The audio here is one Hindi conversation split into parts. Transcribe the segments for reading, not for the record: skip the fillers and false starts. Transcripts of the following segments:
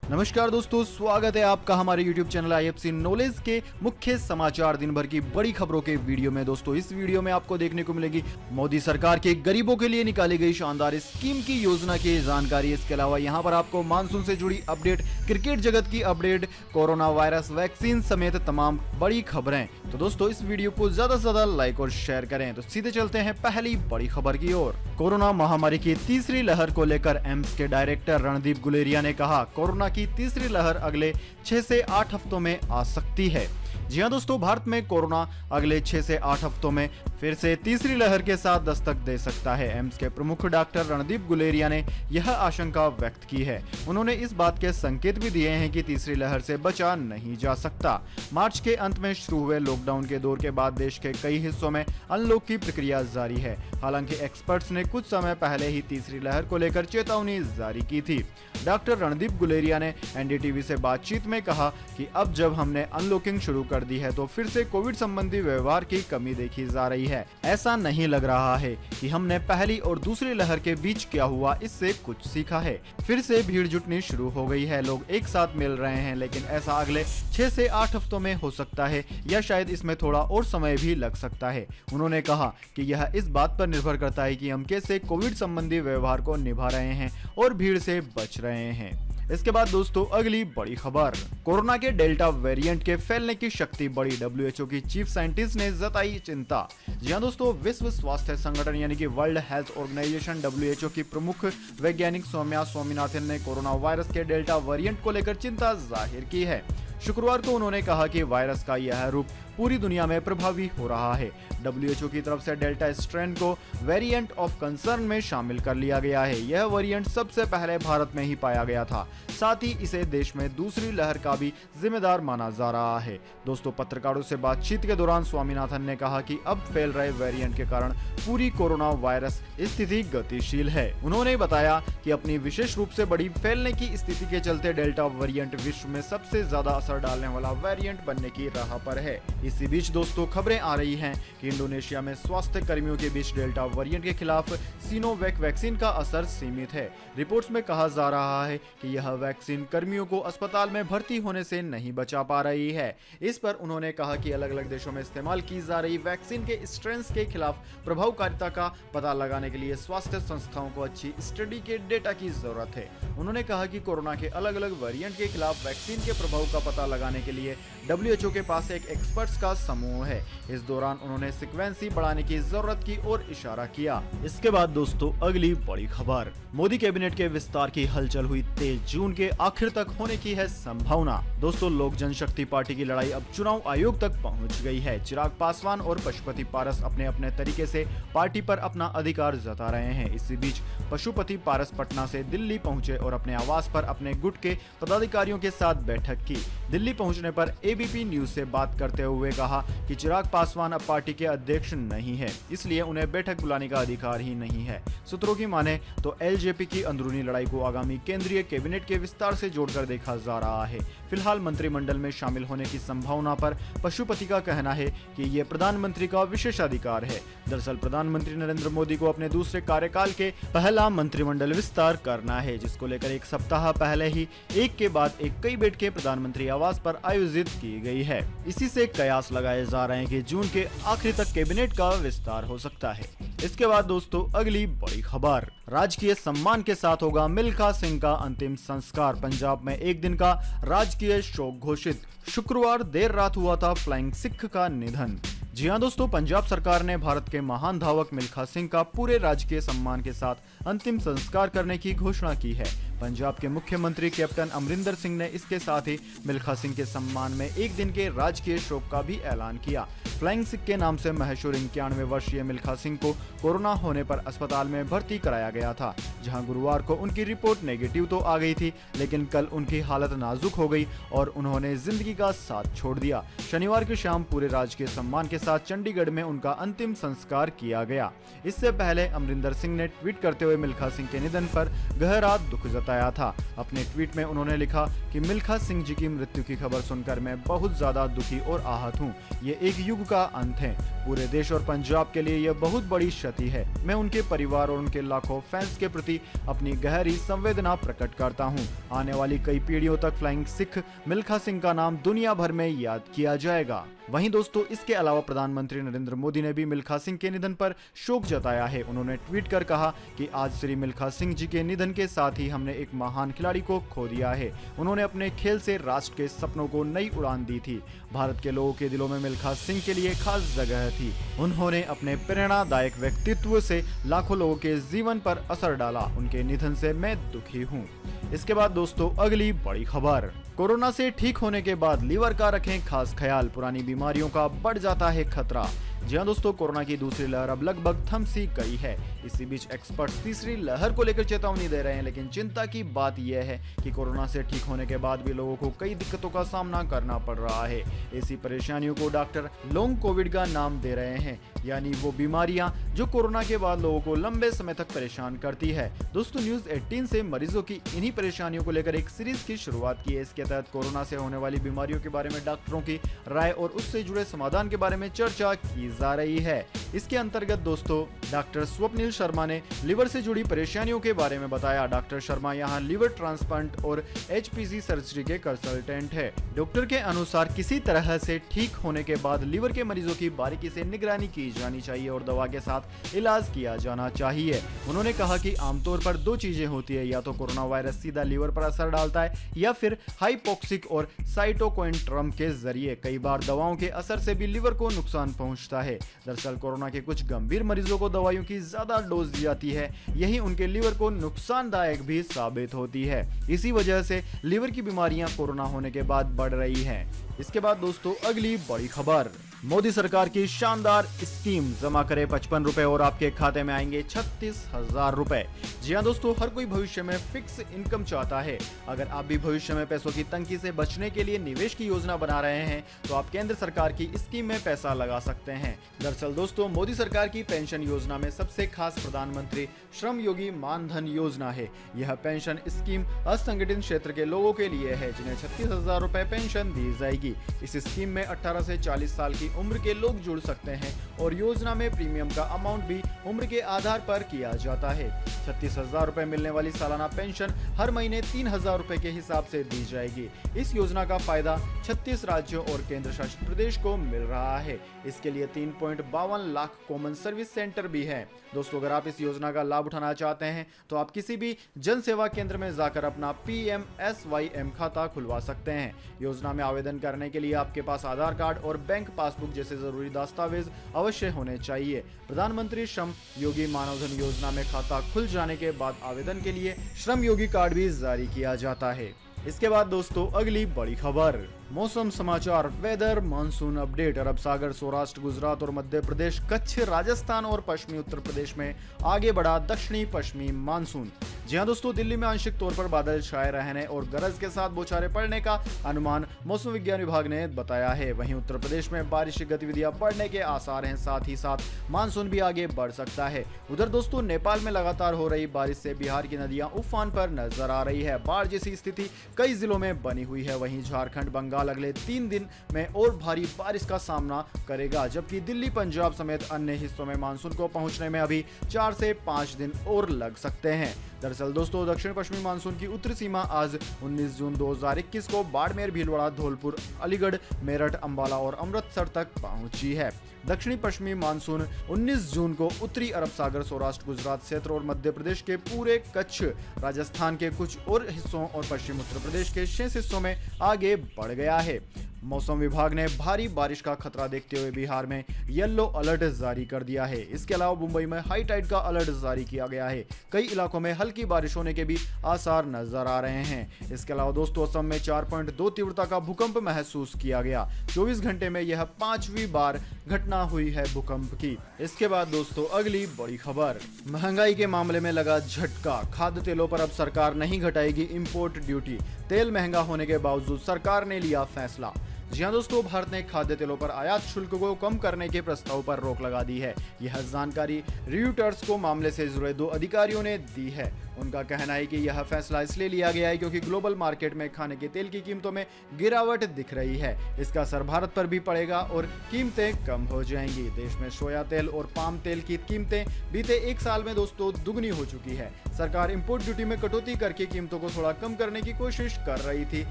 नमस्कार दोस्तों, स्वागत है आपका हमारे YouTube चैनल IFC नॉलेज के मुख्य समाचार दिन भर की बड़ी खबरों के वीडियो में। दोस्तों इस वीडियो में आपको देखने को मिलेगी मोदी सरकार के गरीबों के लिए निकाली गई शानदार स्कीम की योजना की जानकारी। इसके अलावा यहाँ पर आपको मानसून से जुड़ी अपडेट, क्रिकेट जगत की अपडेट, कोरोना वायरस वैक्सीन समेत तमाम बड़ी खबरें। तो दोस्तों इस वीडियो को ज्यादा से ज्यादा लाइक और शेयर करें। तो सीधे चलते हैं पहली बड़ी खबर की ओर। कोरोना महामारी की तीसरी लहर को लेकर एम्स के डायरेक्टर रणदीप गुलेरिया ने कहा, कोरोना की तीसरी लहर अगले 6 से 8 हफ्तों में आ सकती है। जी हां दोस्तों, भारत में कोरोना अगले 6 से 8 हफ्तों में फिर से तीसरी लहर के साथ दस्तक दे सकता है। एम्स के प्रमुख डॉक्टर रणदीप गुलेरिया ने यह आशंका व्यक्त की है। उन्होंने इस बात के संकेत भी दिए हैं कि तीसरी लहर से बचा नहीं जा सकता। मार्च के अंत में शुरू हुए लॉकडाउन के दौर के बाद देश के कई हिस्सों में अनलॉक की प्रक्रिया जारी है। हालांकि एक्सपर्ट्स ने कुछ समय पहले ही तीसरी लहर को लेकर चेतावनी जारी की थी। डॉक्टर रणदीप गुलेरिया ने एनडीटीवी से बातचीत में कहा कि अब जब हमने अनलॉकिंग शुरू कर दी है तो फिर से कोविड संबंधी व्यवहार की कमी देखी जा रही है। ऐसा नहीं लग रहा है कि हमने पहली और दूसरी लहर के बीच क्या हुआ इससे कुछ सीखा है। फिर से भीड़ जुटनी शुरू हो गई है, लोग एक साथ मिल रहे हैं, लेकिन ऐसा अगले 6 से 8 हफ्तों में हो सकता है या शायद इसमें थोड़ा और समय भी लग सकता है। उन्होंने कहा कि यह इस बात पर निर्भर करता है कि हम कैसे कोविड संबंधी व्यवहार को निभा रहे हैं और भीड़ से बच रहे हैं। इसके बाद दोस्तों अगली बड़ी खबर, कोरोना के डेल्टा वेरिएंट के फैलने की शक्ति बढ़ी, WHO की चीफ साइंटिस्ट ने जताई चिंता। जी हां दोस्तों, विश्व स्वास्थ्य संगठन यानी कि वर्ल्ड हेल्थ ऑर्गेनाइजेशन WHO की प्रमुख वैज्ञानिक सौम्या स्वामीनाथन ने कोरोना वायरस के डेल्टा वेरिएंट को लेकर चिंता जाहिर की है। शुक्रवार को उन्होंने कहा कि वायरस का यह रूप पूरी दुनिया में प्रभावी हो रहा है। WHO की तरफ से डेल्टा स्ट्रेन को वेरिएंट ऑफ कंसर्न में शामिल कर लिया गया है। यह वेरिएंट सबसे पहले भारत में ही पाया गया था। साथ ही इसे देश में दूसरी लहर का भी जिम्मेदार माना जा रहा है। दोस्तों पत्रकारों से बातचीत के दौरान स्वामीनाथन ने कहा कि अब फैल रहे वेरिएंट के कारण पूरी कोरोना वायरस स्थिति गतिशील है। उन्होंने बताया कि अपनी विशेष रूप से बड़ी फैलने की स्थिति के चलते डेल्टा वेरिएंट विश्व में सबसे ज्यादा असर डालने वाला वेरिएंट बनने की राह पर है। इसी बीच दोस्तों खबरें आ रही हैं कि इंडोनेशिया में स्वास्थ्य कर्मियों के बीच डेल्टा वेरिएंट के खिलाफ सिनोवैक वैक्सीन का असर सीमित है। रिपोर्ट्स में कहा जा रहा है कि यह वैक्सीन कर्मियों को अस्पताल में भर्ती होने से नहीं बचा पा रही है। इस पर उन्होंने कहा कि अलग अलग देशों में इस्तेमाल की जा रही वैक्सीन के स्ट्रेन्स के खिलाफ प्रभावकारिता का पता लगाने के लिए स्वास्थ्य संस्थाओं को अच्छी स्टडी के डेटा की जरूरत है। उन्होंने कहा कि कोरोना के अलग अलग वेरिएंट के खिलाफ वैक्सीन के प्रभाव का पता लगाने के लिए WHO के पास एक एक्सपर्ट्स का समूह है। इस दौरान उन्होंने सीक्वेंसी बढ़ाने की जरूरत की ओर इशारा किया। इसके बाद दोस्तों अगली बड़ी खबर, मोदी कैबिनेट के विस्तार की हलचल हुई तेज, जून के आखिर तक होने की है संभावना। दोस्तों लोक जनशक्ति पार्टी की लड़ाई अब चुनाव आयोग तक पहुंच गई है। चिराग पासवान और पशुपति पारस अपने अपने तरीके से पार्टी पर अपना अधिकार जता रहे हैं। इसी बीच पशुपति पारस पटना से दिल्ली पहुंचे और अपने आवास पर अपने गुट के पदाधिकारियों के साथ बैठक की। दिल्ली पहुंचने पर ABP न्यूज से बात करते हुए कहा कि चिराग पासवान अब पार्टी के अध्यक्ष नहीं है, इसलिए उन्हें बैठक बुलाने का अधिकार ही नहीं है। सूत्रों की माने तो LJP की अंदरूनी लड़ाई को आगामी केंद्रीय कैबिनेट के विस्तार से जोड़कर देखा जा रहा है। फिलहाल मंत्रिमंडल में शामिल होने की संभावना पर पशुपति का कहना है कि ये प्रधानमंत्री का विशेषाधिकार है। दरअसल प्रधानमंत्री नरेंद्र मोदी को अपने दूसरे कार्यकाल के पहला मंत्रिमंडल विस्तार करना है, जिसको लेकर एक सप्ताह पहले ही एक के बाद एक कई बैठकें प्रधानमंत्री आवास पर आयोजित की गई है। इसी से कयास लगाए जा रहे हैं कि जून के आखिर तक कैबिनेट का विस्तार हो सकता है। इसके बाद दोस्तों अगली बड़ी खबर, राजकीय सम्मान के साथ होगा मिल्खा सिंह का अंतिम संस्कार। पंजाब में एक दिन का राजकीय शोक घोषित। शुक्रवार देर रात हुआ था फ्लाइंग सिख का निधन। जी हां दोस्तों, पंजाब सरकार ने भारत के महान धावक मिल्खा सिंह का पूरे राजकीय सम्मान के साथ अंतिम संस्कार करने की घोषणा की है। पंजाब के मुख्यमंत्री कैप्टन अमरिंदर सिंह ने इसके साथ ही मिल्खा सिंह के सम्मान में एक दिन के राजकीय शोक का भी ऐलान किया। फ्लाइंग सिख के नाम से मशहूर 91 वर्षीय मिल्खा सिंह को कोरोना होने पर अस्पताल में भर्ती कराया गया था, जहां गुरुवार को उनकी रिपोर्ट नेगेटिव तो आ गई थी, लेकिन कल उनकी हालत नाजुक हो गई और उन्होंने जिंदगी का साथ छोड़ दिया। शनिवार की शाम पूरे राजकीय सम्मान के साथ चंडीगढ़ में उनका अंतिम संस्कार किया गया। इससे पहले अमरिंदर सिंह ने ट्वीट करते हुए मिल्खा सिंह के निधन पर गहरा दुख जताया। बताया था। अपने ट्वीट में उन्होंने लिखा कि मिल्खा सिंह जी की मृत्यु की खबर सुनकर मैं बहुत ज्यादा दुखी और आहत हूँ। ये एक युग का अंत है। पूरे देश और पंजाब के लिए यह बहुत बड़ी क्षति है। मैं उनके परिवार और उनके लाखों फैंस के प्रति अपनी गहरी संवेदना प्रकट करता हूँ। आने वाली कई पीढ़ियों तक फ्लाइंग सिख मिल्खा सिंह का नाम दुनिया भर में याद किया जाएगा। वहीं दोस्तों, इसके अलावा प्रधानमंत्री नरेंद्र मोदी ने भी मिल्खा सिंह के निधन पर शोक जताया है। उन्होंने ट्वीट कर कहा कि आज श्री मिल्खा सिंह जी के निधन के साथ ही हमने एक महान खिलाड़ी को खो दिया है। उन्होंने अपने खेल से राष्ट्र के सपनों को नई उड़ान दी थी। भारत के लोगों के दिलों में मिल्खा सिंह के लिए खास जगह थी। उन्होंने अपने प्रेरणादायक व्यक्तित्व से लाखों लोगों के जीवन पर असर डाला। उनके निधन से मैं दुखी हूँ। इसके बाद दोस्तों, अगली बड़ी खबर, कोरोना से ठीक होने के बाद लीवर का रखें खास ख्याल, पुरानी बीमारियों का बढ़ जाता है खतरा। जी हाँ दोस्तों, कोरोना की दूसरी लहर अब लगभग थम सी गई है। इसी बीच एक्सपर्ट्स तीसरी लहर को लेकर चेतावनी दे रहे हैं, लेकिन चिंता की बात यह है कि कोरोना से ठीक होने के बाद भी लोगों को कई दिक्कतों का सामना करना पड़ रहा है। ऐसी परेशानियों को डॉक्टर लॉन्ग कोविड का नाम दे रहे हैं, यानी वो बीमारियां जो कोरोना के बाद लोगों को लंबे समय तक परेशान करती है। दोस्तों, न्यूज 18 से मरीजों की इन्हीं परेशानियों को लेकर एक सीरीज की शुरुआत की है। इसके तहत कोरोना से होने वाली बीमारियों के बारे में डॉक्टरों की राय और उससे जुड़े समाधान के बारे में चर्चा की जा रही है। इसके अंतर्गत दोस्तों, डॉक्टर स्वप्निल शर्मा ने लिवर से जुड़ी परेशानियों के बारे में बताया। डॉक्टर शर्मा यहाँ लिवर ट्रांसप्लांट और HPC सर्जरी के कंसल्टेंट है। डॉक्टर के अनुसार किसी तरह से ठीक होने के बाद लिवर के मरीजों की बारीकी से निगरानी की जानी चाहिए और दवा के साथ इलाज किया जाना चाहिए। उन्होंने कहा कि आमतौर पर दो चीजें होती है, या तो कोरोना वायरस सीधा लिवर पर असर डालता है या फिर हाइपोक्सिक और साइटोकाइन ट्रम के जरिए। कई बार दवाओं के असर से भी लिवर को नुकसान पहुंचता है। दरअसल कोरोना के कुछ गंभीर मरीजों को दवाइयों की ज्यादा डोज दी जाती है, यही उनके लिवर को नुकसानदायक भी साबित होती है। इसी वजह से लिवर की बीमारियां कोरोना होने के बाद बढ़ रही हैं। इसके बाद दोस्तों, अगली बड़ी खबर, मोदी सरकार की शानदार स्कीम, जमा करें 55 रुपए और आपके खाते में आएंगे 36,000 रुपए। जी हाँ दोस्तों, हर कोई भविष्य में फिक्स इनकम चाहता है। अगर आप भी भविष्य में पैसों की तंगी से बचने के लिए निवेश की योजना बना रहे हैं तो आप केंद्र सरकार की स्कीम में पैसा लगा सकते हैं। दरअसल दोस्तों, मोदी सरकार की पेंशन योजना में सबसे खास प्रधानमंत्री श्रम योगी मानधन योजना है। यह पेंशन स्कीम असंगठित क्षेत्र के लोगों के लिए है, जिन्हें 36,000 रुपए पेंशन दी जाएगी। इस स्कीम में 18 से 40 साल की उम्र के लोग जुड़ सकते हैं और योजना में प्रीमियम का अमाउंट भी उम्र के आधार पर किया जाता है। 36,000 रुपए मिलने वाली सालाना पेंशन हर महीने 3,000 रुपए के हिसाब से दी जाएगी। इस योजना का फायदा 36 राज्यों और केंद्र शासित प्रदेश को मिल रहा है। इसके लिए 3.52 लाख कॉमन सर्विस सेंटर भी है। दोस्तों, अगर आप इस योजना का लाभ उठाना चाहते हैं तो आप किसी भी जन सेवा केंद्र में जाकर अपना PMSYM खाता खुलवा सकते हैं। योजना में आवेदन करने के लिए आपके पास आधार कार्ड और बैंक पासबुक जैसे जरूरी दस्तावेज अवश्य होने चाहिए। प्रधानमंत्री श्रम योगी मानधन योजना में खाता खुल जाने के बाद आवेदन के लिए श्रम योगी कार्ड भी जारी किया जाता है। इसके बाद दोस्तों, अगली बड़ी खबर, मौसम समाचार, वेदर मानसून अपडेट। अरब सागर, सौराष्ट्र, गुजरात और मध्य प्रदेश, कच्छ, राजस्थान और पश्चिमी उत्तर प्रदेश में आगे बढ़ा दक्षिणी पश्चिमी मानसून। जी हाँ दोस्तों, दिल्ली में आंशिक तौर पर बादल छाए रहने और गरज के साथ बौछारें पड़ने का अनुमान मौसम विज्ञान विभाग ने बताया है। वहीं उत्तर प्रदेश में बारिश की गतिविधियां बढ़ने के आसार हैं, साथ ही साथ मानसून भी आगे बढ़ सकता है। उधर दोस्तों, नेपाल में लगातार हो रही बारिश से बिहार की नदियां उफान पर नजर आ रही है। बाढ़ जैसी स्थिति कई जिलों में बनी हुई है। वहीं झारखंड, बंगाल अगले 3 दिन में और भारी बारिश का सामना करेगा, जबकि दिल्ली, पंजाब समेत अन्य हिस्सों में मानसून को पहुंचने में अभी 4 से 5 दिन और लग सकते हैं। दरअसल दोस्तों, दक्षिण पश्चिमी मानसून की उत्तरी सीमा आज 19 जून 2021 को बाड़मेर, भीलवाड़ा, धौलपुर, अलीगढ़, मेरठ, अंबाला और अमृतसर तक पहुंची है। दक्षिणी पश्चिमी मानसून 19 जून को उत्तरी अरब सागर, सौराष्ट्र, गुजरात क्षेत्र और मध्य प्रदेश के पूरे कच्छ, राजस्थान के कुछ और हिस्सों और पश्चिम उत्तर प्रदेश के शेष हिस्सों में आगे बढ़ गया है। मौसम विभाग ने भारी बारिश का खतरा देखते हुए बिहार में येलो अलर्ट जारी कर दिया है। इसके अलावा मुंबई में हाई टाइड का अलर्ट जारी किया गया है। कई इलाकों में हल्की बारिश होने के भी आसार नजर आ रहे हैं। इसके अलावा दोस्तों, असम में 4.2 तीव्रता का भूकंप महसूस किया गया। 24 घंटे में यह 5वीं बार घटना हुई है भूकंप की। इसके बाद दोस्तों, अगली बड़ी खबर, महंगाई के मामले में लगा झटका, खाद्य तेलों पर अब सरकार नहीं घटाएगी इंपोर्ट ड्यूटी। तेल महंगा होने के बावजूद सरकार ने लिया फैसला। जी हाँ दोस्तों, भारत ने खाद्य तेलों पर आयात शुल्क को कम करने के प्रस्ताव पर रोक लगा दी है। यह जानकारी रॉयटर्स को मामले से जुड़े 2 अधिकारियों ने दी है। उनका कहना है कि यह फैसला इसलिए लिया गया है क्योंकि ग्लोबल मार्केट में खाने के तेल की कीमतों में गिरावट दिख रही है। इसका असर भारत पर भी पड़ेगा और कीमतें कम हो जाएंगी। देश में सोया तेल और पाम तेल की कीमतें बीते एक साल में दोस्तों दुगनी हो चुकी है। सरकार इंपोर्ट ड्यूटी में कटौती करके कीमतों को थोड़ा कम करने की कोशिश कर रही थी।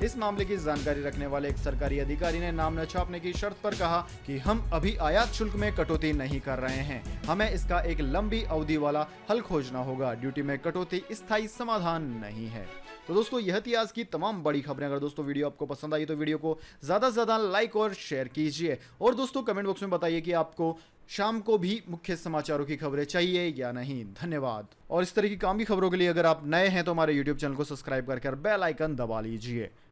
इस मामले की जानकारी रखने वाले एक सरकारी अधिकारी ने नाम न छापने की शर्त पर कहा कि हम अभी आयात शुल्क में कटौती नहीं कर रहे हैं, हमें इसका एक लंबी अवधि वाला हल खोजना होगा। ड्यूटी में कटौती स्थायी समाधान नहीं है। तो दोस्तों यह थी आज की तमाम बड़ी खबरें। अगर दोस्तों वीडियो आपको पसंद आई तो वीडियो को ज्यादा से ज्यादा लाइक और शेयर कीजिए। और दोस्तों कमेंट बॉक्स में बताइए कि आपको शाम को भी मुख्य समाचारों की खबरें चाहिए या नहीं। धन्यवाद। और इस तरह की काम की खबरों के लिए अगर आप नए हैं तो हमारे YouTube चैनल को सब्सक्राइब कर बेल आइकन दबा लीजिए।